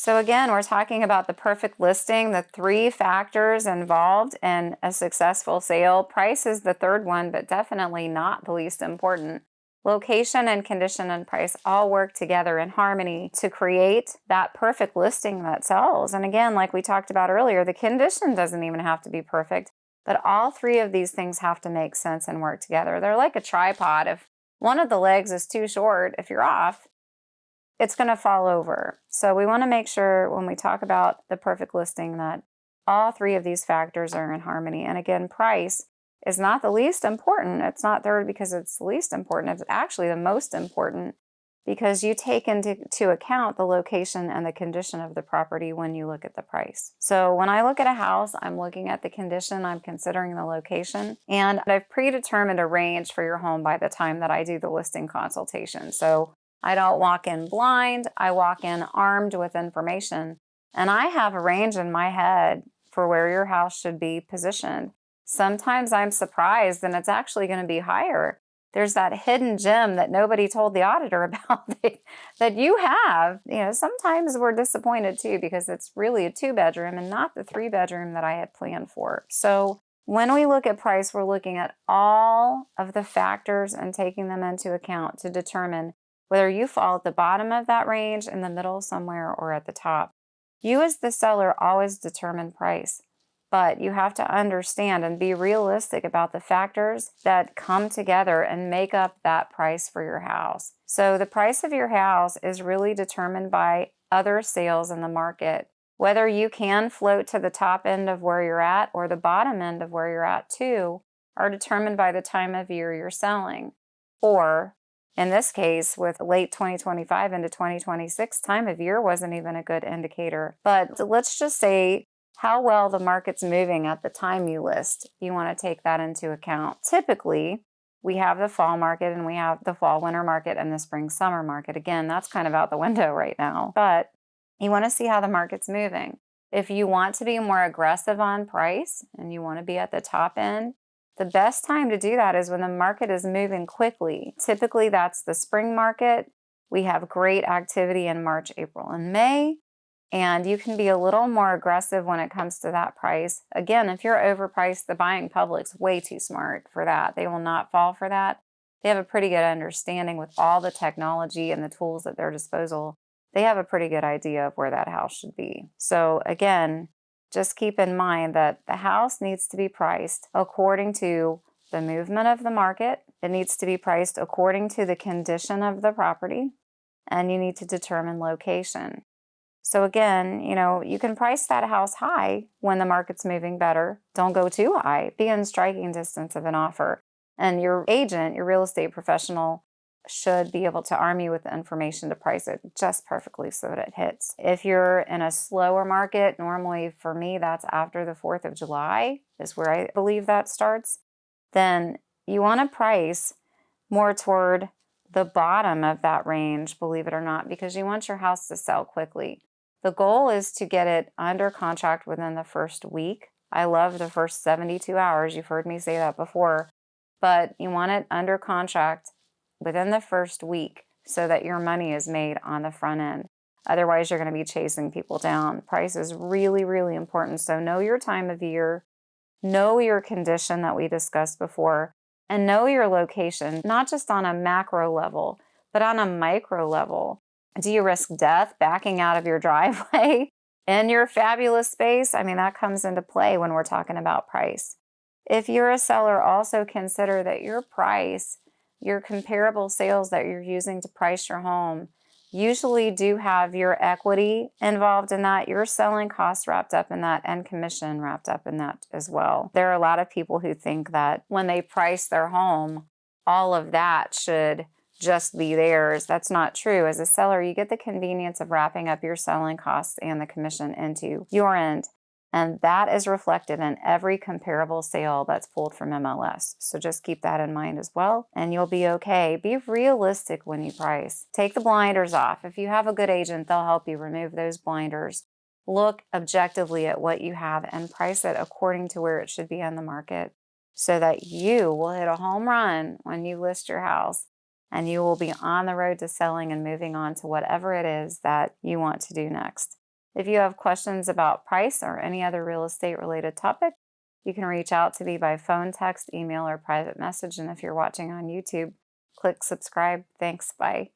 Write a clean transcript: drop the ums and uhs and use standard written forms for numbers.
So again, we're talking about the perfect listing, the 3 factors involved in a successful sale. Price is the third one, but definitely not the least important. Location and condition and price all work together in harmony to create that perfect listing that sells. And again, like we talked about earlier, the condition doesn't even have to be perfect, but all 3 of these things have to make sense and work together. They're like a tripod. If one of the legs is too short, if you're off, it's going to fall over. So we want to make sure when we talk about the perfect listing that all 3 of these factors are in harmony. And again, price is not the least important. It's not third because it's the least important. It's actually the most important because you take into account the location and the condition of the property when you look at the price. So when I look at a house, I'm looking at the condition, I'm considering the location, and I've predetermined a range for your home by the time that I do the listing consultation. So I don't walk in blind, I walk in armed with information, and I have a range in my head for where your house should be positioned. Sometimes I'm surprised and it's actually going to be higher. There's that hidden gem that nobody told the auditor about that you have. Sometimes we're disappointed too because it's really a 2-bedroom and not the 3-bedroom that I had planned for. So when we look at price, we're looking at all of the factors and taking them into account to determine whether you fall at the bottom of that range, in the middle somewhere, or at the top. You as the seller always determine price, but you have to understand and be realistic about the factors that come together and make up that price for your house. So the price of your house is really determined by other sales in the market. Whether you can float to the top end of where you're at or the bottom end of where you're at too are determined by the time of year you're selling. Or in this case, with late 2025 into 2026, time of year wasn't even a good indicator. But let's just say how well the market's moving at the time you list. You want to take that into account. Typically, we have the fall market and we have the fall winter market and the spring summer market. Again, that's kind of out the window right now. But you want to see how the market's moving. If you want to be more aggressive on price and you want to be at the top end, the best time to do that is when the market is moving quickly. Typically, that's the spring market. We have great activity in March, April, and May, and you can be a little more aggressive when it comes to that price. Again, if you're overpriced, the buying public's way too smart for that. They will not fall for that. They have a pretty good understanding with all the technology and the tools at their disposal. They have a pretty good idea of where that house should be. So again, just keep in mind that the house needs to be priced according to the movement of the market. It needs to be priced according to the condition of the property, and you need to determine location. So again, you can price that house high when the market's moving better. Don't go too high. Be in striking distance of an offer. And your agent, your real estate professional, should be able to arm you with the information to price it just perfectly so that it hits. If you're in a slower market, normally for me, that's after the 4th of July is where I believe that starts, then you want to price more toward the bottom of that range, believe it or not, because you want your house to sell quickly. The goal is to get it under contract within the first week. I love the first 72 hours. You've heard me say that before, but you want it under contract within the first week so that your money is made on the front end. Otherwise, you're going to be chasing people down. Price is really, really important. So know your time of year, know your condition that we discussed before, and know your location, not just on a macro level, but on a micro level. Do you risk death backing out of your driveway in your fabulous space? I mean, that comes into play when we're talking about price. If you're a seller, also consider that your price, your comparable sales that you're using to price your home usually do have your equity involved in that, your selling costs wrapped up in that, and commission wrapped up in that as well. There are a lot of people who think that when they price their home, all of that should just be theirs. That's not true. As a seller, you get the convenience of wrapping up your selling costs and the commission into your end. And that is reflected in every comparable sale that's pulled from MLS. So just keep that in mind as well, and you'll be okay. Be realistic when you price. Take the blinders off. If you have a good agent, they'll help you remove those blinders. Look objectively at what you have and price it according to where it should be on the market so that you will hit a home run when you list your house, and you will be on the road to selling and moving on to whatever it is that you want to do next. If you have questions about price or any other real estate related topic, you can reach out to me by phone, text, email, or private message. And if you're watching on YouTube, click subscribe. Thanks. Bye.